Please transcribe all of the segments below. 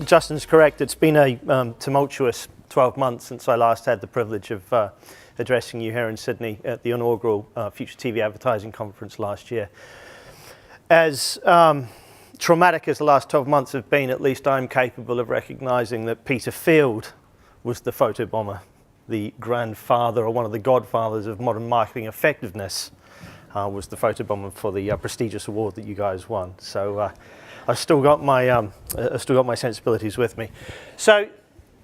Justin's correct. It's been a tumultuous 12 months since I last had the privilege of addressing you here in Sydney at the inaugural Future TV Advertising Conference last year. As traumatic as the last 12 months have been, at least I'm capable of recognising that Peter Field was the photobomber, the grandfather or one of the godfathers of modern marketing effectiveness, was the photobomber for the prestigious award that you guys won. So I've still got my sensibilities with me. So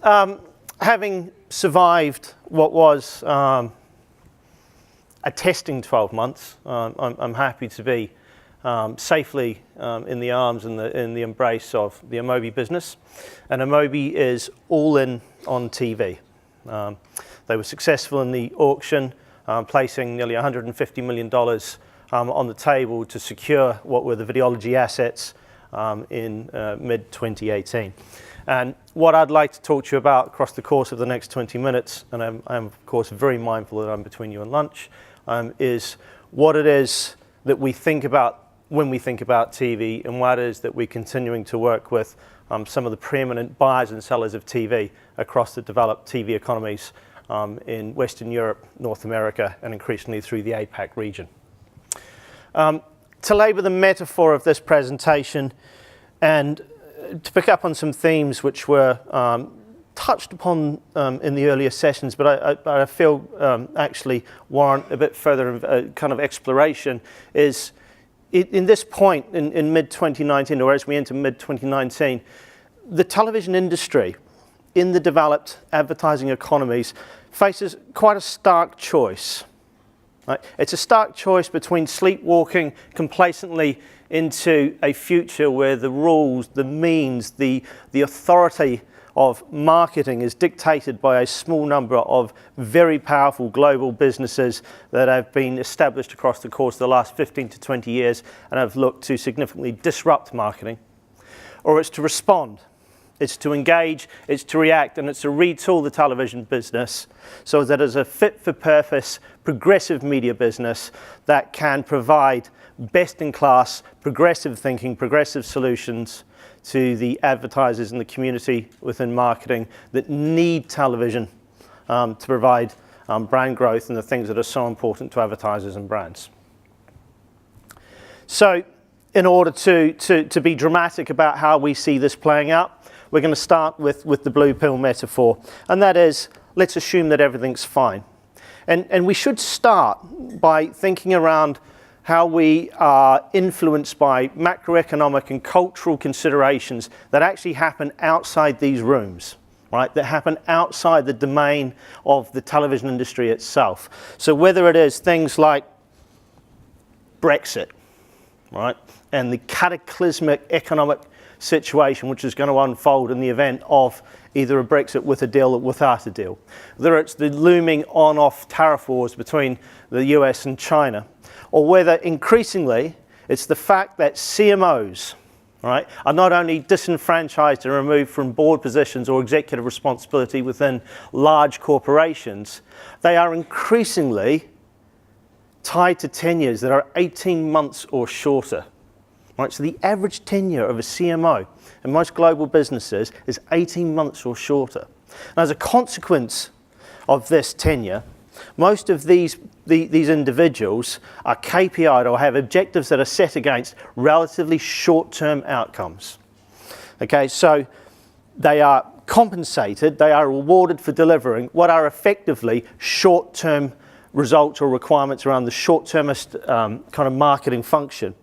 having survived what was a testing 12 months, I'm happy to be safely in the arms and in the embrace of the Amobee business. And Amobee is all in on TV. They were successful in the auction, placing nearly $150 million on the table to secure what were the videology assets in mid-2018. And what I'd like to talk to you about across the course of the next 20 minutes, and I'm of course very mindful that I'm between you and lunch, is what it is that we think about when we think about TV, and what it is that we're continuing to work with some of the preeminent buyers and sellers of TV across the developed TV economies in Western Europe, North America, and increasingly through the APAC region. To labour the metaphor of this presentation and to pick up on some themes which were touched upon in the earlier sessions, but I feel actually warrant a bit further kind of exploration, is in this point in mid-2019, or as we enter mid-2019, the television industry in the developed advertising economies faces quite a stark choice. Right? It's a stark choice between sleepwalking complacently into a future where the rules, the means, the authority of marketing is dictated by a small number of very powerful global businesses that have been established across the course of the last 15 to 20 years and have looked to significantly disrupt marketing. Or it's to respond, it's to engage, it's to react, and it's to retool the television business so that it's a fit-for-purpose, progressive media business that can provide best-in-class, progressive thinking, progressive solutions to the advertisers and the community within marketing that need television to provide brand growth and the things that are so important to advertisers and brands. So in order to be dramatic about how we see this playing out, we're going to start with the blue pill metaphor, and that is, let's assume that everything's fine. And we should start by thinking around how we are influenced by macroeconomic and cultural considerations that actually happen outside these rooms, right? That happen outside the domain of the television industry itself. So whether it is things like Brexit, right? And the cataclysmic economic situation which is going to unfold in the event of either a Brexit with a deal or without a deal. Whether it's the looming on-off tariff wars between the US and China, or whether increasingly it's the fact that CMOs, right, are not only disenfranchised and removed from board positions or executive responsibility within large corporations, they are increasingly tied to tenures that are 18 months or shorter. Right, so the average tenure of a CMO in most global businesses is 18 months or shorter. And as a consequence of this tenure, most of these individuals are KPI'd or have objectives that are set against relatively short-term outcomes. Okay, so they are compensated, they are rewarded for delivering what are effectively short-term results or requirements around the short-termist kind of marketing function.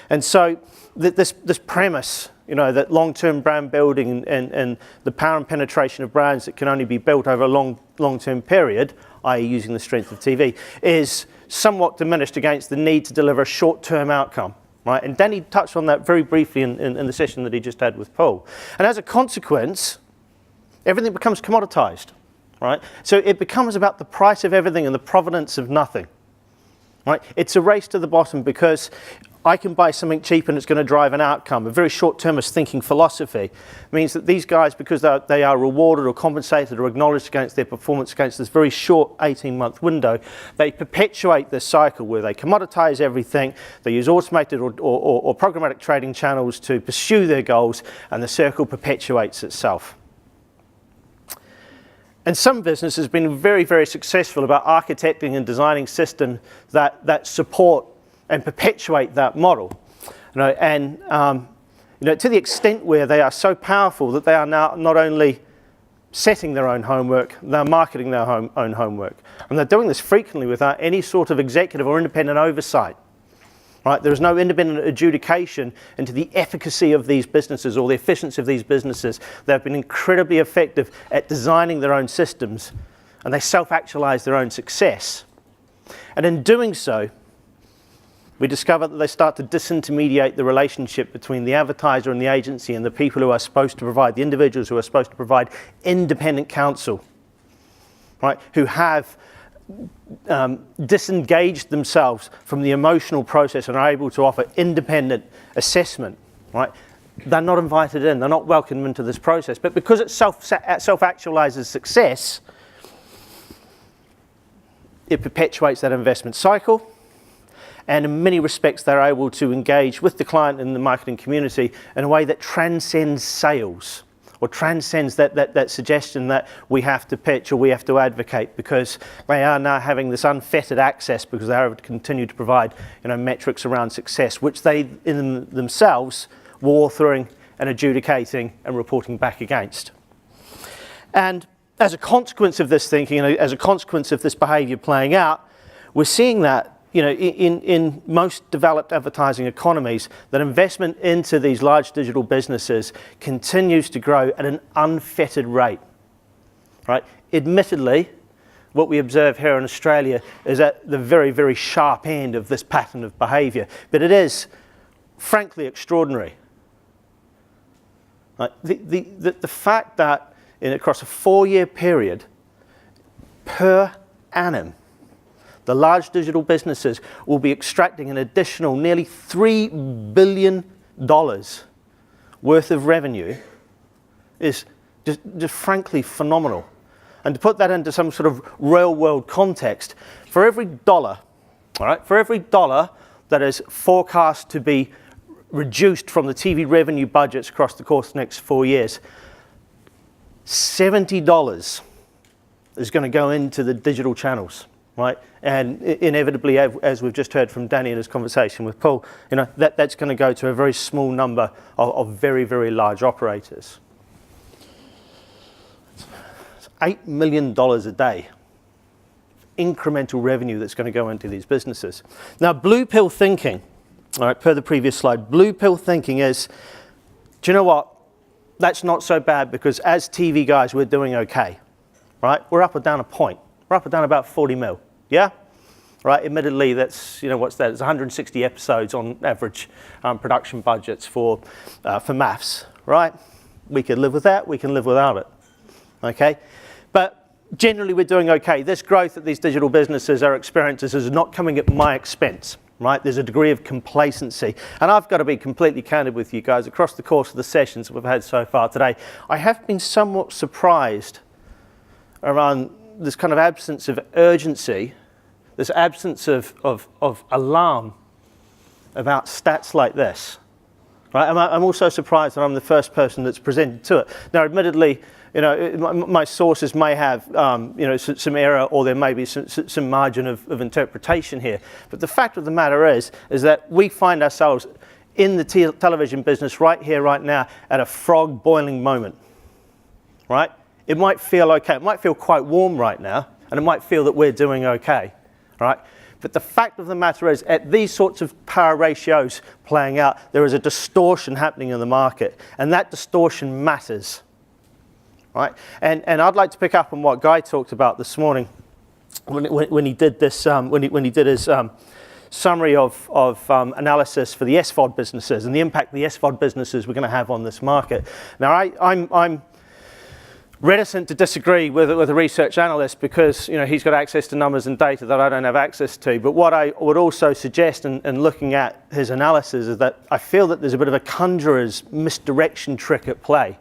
And so this premise, you know, that long-term brand building and the power and penetration of brands that can only be built over a long-term period, i.e. using the strength of TV, is somewhat diminished against the need to deliver a short-term outcome, right? And Danny touched on that very briefly in the session that he just had with Paul. And as a consequence, everything becomes commoditized, right? So it becomes about the price of everything and the provenance of nothing, right? It's a race to the bottom because I can buy something cheap and it's going to drive an outcome. A very short-termist thinking philosophy means that these guys, because they are rewarded or compensated or acknowledged against their performance against this very short 18-month window, they perpetuate this cycle where they commoditize everything, they use automated or programmatic trading channels to pursue their goals, and the circle perpetuates itself. And some businesses have been very, very successful about architecting and designing systems that support and perpetuate that model. And to the extent where they are so powerful that they are now not only setting their own homework, they're marketing their own homework. And they're doing this frequently without any sort of executive or independent oversight. Right? There is no independent adjudication into the efficacy of these businesses or the efficiency of these businesses. They've been incredibly effective at designing their own systems, and they self-actualize their own success. And in doing so, we discover that they start to disintermediate the relationship between the advertiser and the agency and the people who are supposed to provide, the individuals who are supposed to provide independent counsel, right? Who have disengaged themselves from the emotional process and are able to offer independent assessment, right? They're not invited in, they're not welcomed into this process. But because it self-actualizes success, it perpetuates that investment cycle. And in many respects, they're able to engage with the client and the marketing community in a way that transcends sales, or transcends that suggestion that we have to pitch or we have to advocate, because they are now having this unfettered access because they are able to continue to provide metrics around success, which they in themselves were authoring and adjudicating and reporting back against. And as a consequence of this thinking, as a consequence of this behavior playing out, we're seeing that in most developed advertising economies, that investment into these large digital businesses continues to grow at an unfettered rate, right? Admittedly, what we observe here in Australia is at the very, very sharp end of this pattern of behavior, but it is frankly extraordinary. Right? The fact that across a 4-year period, per annum, the large digital businesses will be extracting an additional nearly $3 billion worth of revenue is just frankly phenomenal. And to put that into some sort of real world context, for every dollar, all right, for every dollar that is forecast to be reduced from the TV revenue budgets across the course of the next 4 years, $70 is going to go into the digital channels. Right, and inevitably, as we've just heard from Danny in his conversation with Paul, that's going to go to a very small number of very, very large operators. It's $8 million a day, incremental revenue that's going to go into these businesses. Now, blue pill thinking, all right, per the previous slide, blue pill thinking is, do you know what? That's not so bad because as TV guys, we're doing okay, right? We're up or down a point. We're up or down about 40 mil, yeah? Right, admittedly, that's, what's that? It's 160 episodes on average production budgets for maths, right? We can live with that, we can live without it, okay? But generally, we're doing okay. This growth that these digital businesses are experiencing is not coming at my expense, right? There's a degree of complacency. And I've got to be completely candid with you guys. Across the course of the sessions that we've had so far today, I have been somewhat surprised around this kind of absence of urgency, this absence of alarm about stats like this. Right? I'm also surprised that I'm the first person that's presented to it. Now, admittedly, my sources may have some error, or there may be some margin of interpretation here. But the fact of the matter is that we find ourselves in the television business right here, right now, at a frog boiling moment. Right? It might feel okay. It might feel quite warm right now, and it might feel that we're doing okay, right? But the fact of the matter is, at these sorts of power ratios playing out, there is a distortion happening in the market, and that distortion matters, right? And I'd like to pick up on what Guy talked about this morning when he did this, when he did his summary of analysis for the SVOD businesses and the impact the SVOD businesses were going to have on this market. Now, reticent to disagree with a research analyst because he's got access to numbers and data that I don't have access to. But what I would also suggest in looking at his analysis is that I feel that there's a bit of a conjurer's misdirection trick at play.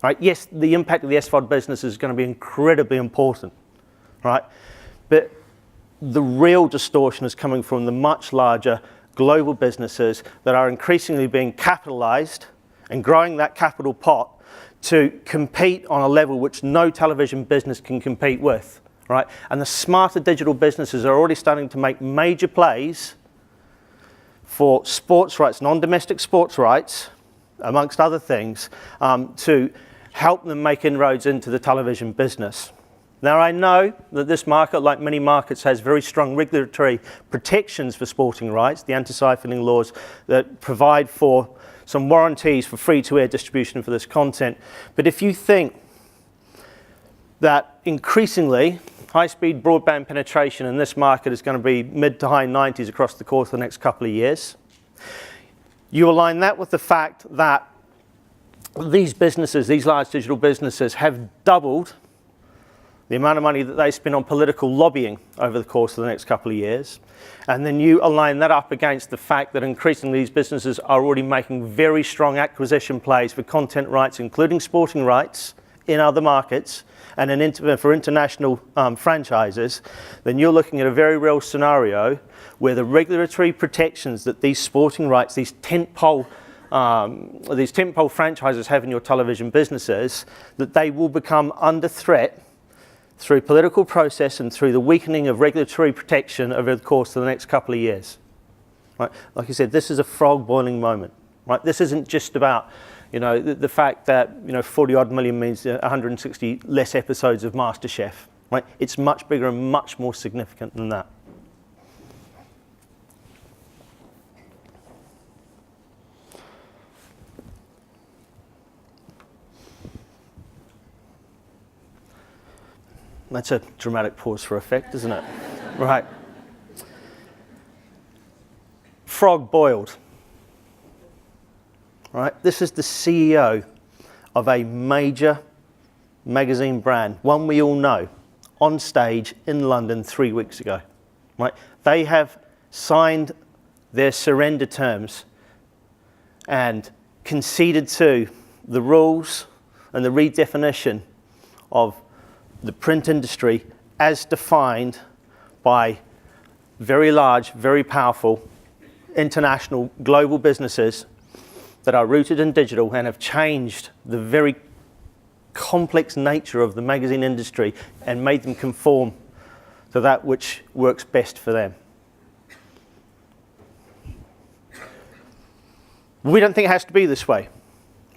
Right? Yes, the impact of the SVOD business is going to be incredibly important, right? But the real distortion is coming from the much larger global businesses that are increasingly being capitalized and growing that capital pot to compete on a level which no television business can compete with, right? And the smarter digital businesses are already starting to make major plays for sports rights, non-domestic sports rights, amongst other things, to help them make inroads into the television business. Now, I know that this market, like many markets, has very strong regulatory protections for sporting rights, the anti-siphoning laws that provide for some warranties for free-to-air distribution for this content. But if you think that increasingly high-speed broadband penetration in this market is going to be mid to high 90s across the course of the next couple of years, you align that with the fact that these businesses, these large digital businesses, have doubled the amount of money that they spend on political lobbying over the course of the next couple of years. And then you align that up against the fact that increasingly these businesses are already making very strong acquisition plays for content rights, including sporting rights in other markets, and for international franchises, then you're looking at a very real scenario where the regulatory protections that these sporting rights, these tentpole franchises have in your television businesses, that they will become under threat through political process and through the weakening of regulatory protection over the course of the next couple of years. Right? Like I said, this is a frog boiling moment. Right? This isn't just about the fact that 40 odd million means 160 less episodes of MasterChef. Right? It's much bigger and much more significant than that. That's a dramatic pause for effect, isn't it? Right. Frog boiled. Right. This is the CEO of a major magazine brand, one we all know, on stage in London 3 weeks ago. Right. They have signed their surrender terms and conceded to the rules and the redefinition of the print industry as defined by very large, very powerful, international, global businesses that are rooted in digital and have changed the very complex nature of the magazine industry and made them conform to that which works best for them. We don't think it has to be this way,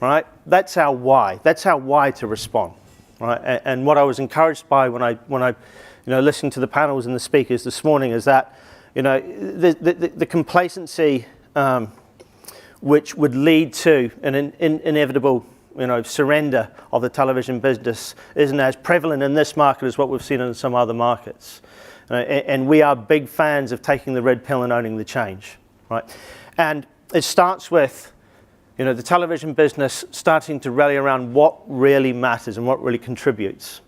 right? That's our why. That's our why to respond. Right? And what I was encouraged by when I listened to the panels and the speakers this morning is that the complacency which would lead to an inevitable surrender of the television business isn't as prevalent in this market as what we've seen in some other markets. And we are big fans of taking the red pill and owning the change. Right? And it starts with the television business starting to rally around what really matters and what really contributes.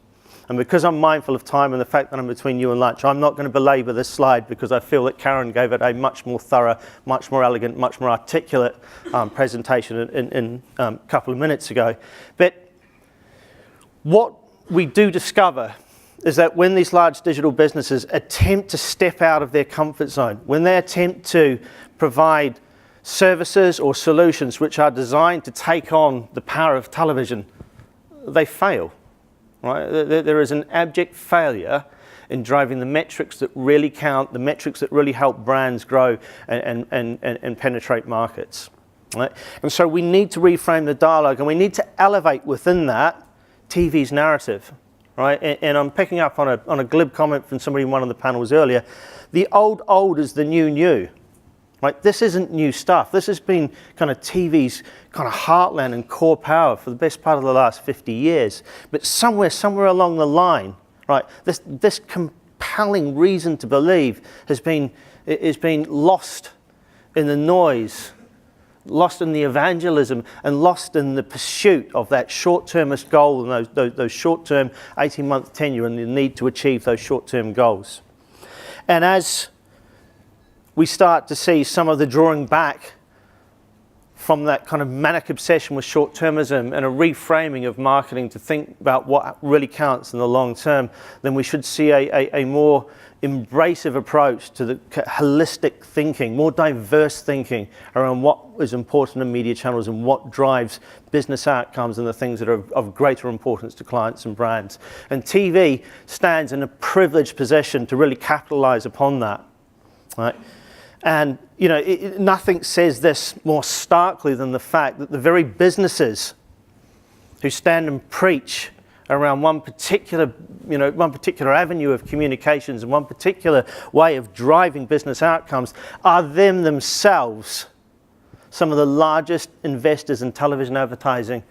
And because I'm mindful of time and the fact that I'm between you and lunch, I'm not going to belabor this slide because I feel that Karen gave it a much more thorough, much more elegant, much more articulate presentation in a couple of minutes ago. But what we do discover is that when these large digital businesses attempt to step out of their comfort zone, when they attempt to provide services or solutions which are designed to take on the power of television, they fail. Right? There is an abject failure in driving the metrics that really count, the metrics that really help brands grow and penetrate markets. Right? And so we need to reframe the dialogue, and we need to elevate within that TV's narrative. Right? And I'm picking up on a glib comment from somebody in one of the panels earlier. The old is the new. Right? This isn't new stuff. This has been kind of TV's kind of heartland and core power for the best part of the last 50 years. But somewhere along the line, right, this compelling reason to believe has been lost in the noise lost in the evangelism, and lost in the pursuit of that short-termist goal and those short-term 18-month tenure and the need to achieve those short-term goals. And as we start to see some of the drawing back from that kind of manic obsession with short-termism and a reframing of marketing to think about what really counts in the long term, then we should see a more embracive approach to the holistic thinking, more diverse thinking around what is important in media channels and what drives business outcomes and the things that are of greater importance to clients and brands. And TV stands in a privileged position to really capitalize upon that, right? And you know, nothing says this more starkly than the fact that the very businesses who stand and preach around one particular avenue of communications and one particular way of driving business outcomes are themselves some of the largest investors in television advertising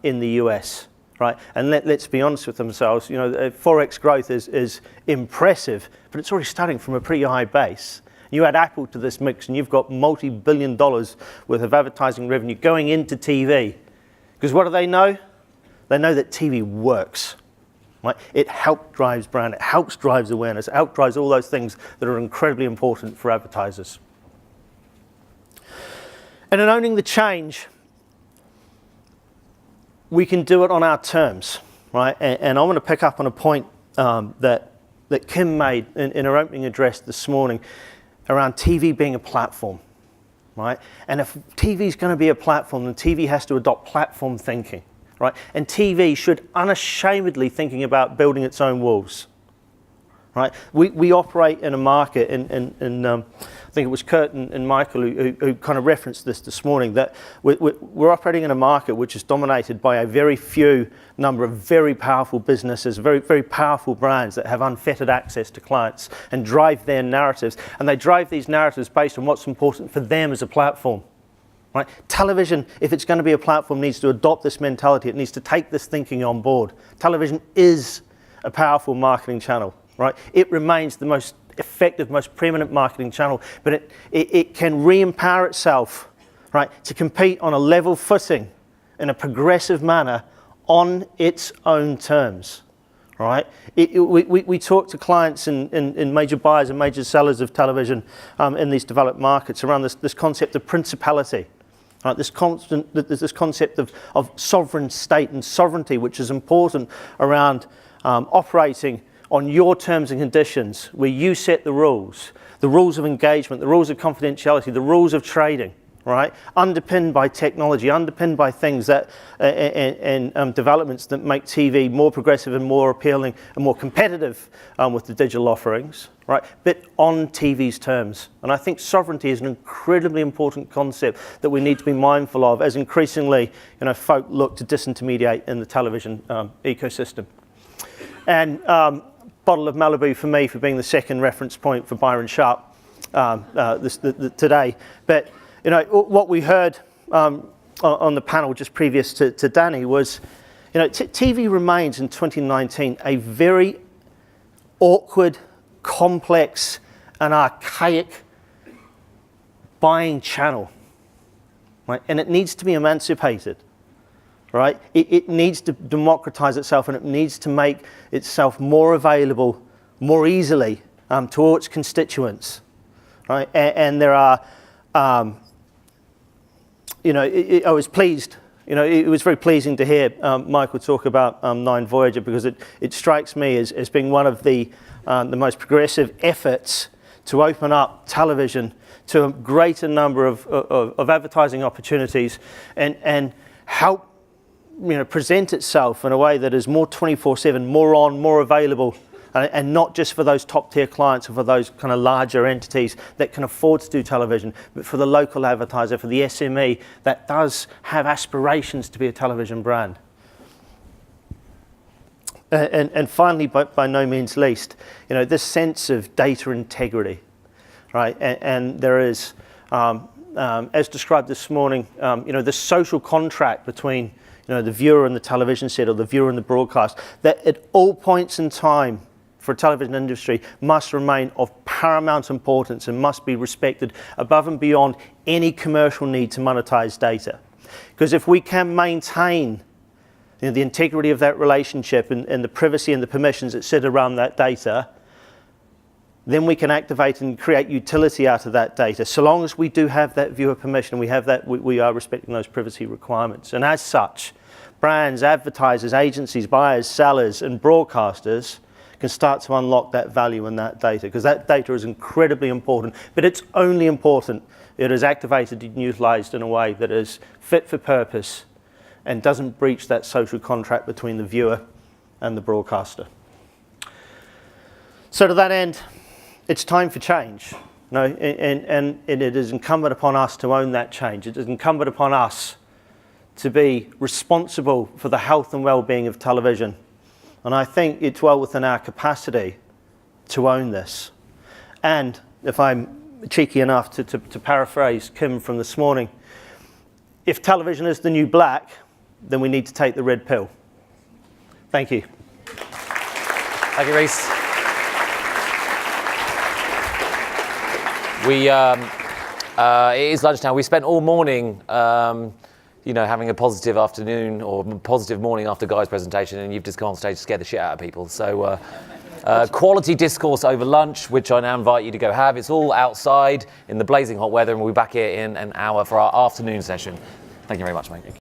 in the US, right? And let's be honest with themselves, you know, 4x growth is impressive, but it's already starting from a pretty high base. You add Apple to this mix and you've got multi-billion dollars worth of advertising revenue going into TV. Because what do they know? They know that TV works, right? It helps drives brand, it helps drives awareness, it helps drives all those things that are incredibly important for advertisers. And in owning the change, we can do it on our terms, right? And I want to pick up on a point that Kim made in her opening address this morning around TV being a platform, right? And if TV is going to be a platform, then TV has to adopt platform thinking, right? And TV should unashamedly thinking about building its own walls, right? We operate in a market, and I think it was Kurt and Michael who kind of referenced this morning, that we're operating in a market which is dominated by a very few number of very powerful businesses, very, very powerful brands that have unfettered access to clients and drive their narratives. And they drive these narratives based on what's important for them as a platform. Right? Television, if it's going to be a platform, needs to adopt this mentality. It needs to take this thinking on board. Television is a powerful marketing channel, right? It remains the most effective, most preeminent marketing channel, but it can re-empower itself, right, to compete on a level footing in a progressive manner on its own terms, right? We talk to clients and major buyers and major sellers of television in these developed markets around this concept of principality. Right, this concept of sovereign state and sovereignty, which is important around operating on your terms and conditions, where you set the rules of engagement, the rules of confidentiality, the rules of trading, right? Underpinned by technology, underpinned by things that and developments that make TV more progressive and more appealing and more competitive with the digital offerings, right? But on TV's terms. And I think sovereignty is an incredibly important concept that we need to be mindful of as increasingly, you know, folk look to disintermediate in the television ecosystem. And bottle of Malibu for me for being the second reference point for Byron Sharp today. But you know, what we heard on the panel just previous to Danny was, you know, TV remains in 2019 a very awkward, complex and archaic buying channel, right? And it needs to be emancipated, right? It needs to democratize itself, and it needs to make itself more available, more easily to all its constituents, right? And there are, you know, I was pleased, you know, it was very pleasing to hear Michael talk about 9 Voyager, because it strikes me as being one of the most progressive efforts to open up television to a greater number of advertising opportunities and help, you know, present itself in a way that is more 24/7, more on, more available, and not just for those top tier clients or for those kind of larger entities that can afford to do television, but for the local advertiser, for the SME that does have aspirations to be a television brand. And finally, by no means least, you know, this sense of data integrity, right? And there is, as described this morning, you know, the social contract between, you know, the viewer and the television set, or the viewer and the broadcast, that at all points in time for a television industry must remain of paramount importance and must be respected above and beyond any commercial need to monetize data. Because if we can maintain the integrity of that relationship and the privacy and the permissions that sit around that data, then we can activate and create utility out of that data. So long as we do have that viewer permission, we are respecting those privacy requirements. And as such, brands, advertisers, agencies, buyers, sellers, and broadcasters can start to unlock that value in that data, because that data is incredibly important, but it's only important if it is activated and utilized in a way that is fit for purpose and doesn't breach that social contract between the viewer and the broadcaster. So to that end, it's time for change. And it is incumbent upon us to own that change. It is incumbent upon us to be responsible for the health and well-being of television. And I think it's well within our capacity to own this. And if I'm cheeky enough to paraphrase Kim from this morning, if television is the new black, then we need to take the red pill. Thank you. Thank you, Rhys. It is lunchtime. We spent all morning, having a positive afternoon or positive morning after Guy's presentation, and you've just gone on stage to scare the shit out of people. So quality discourse over lunch, which I now invite you to go have. It's all outside in the blazing hot weather, and we'll be back here in an hour for our afternoon session. Thank you very much, mate.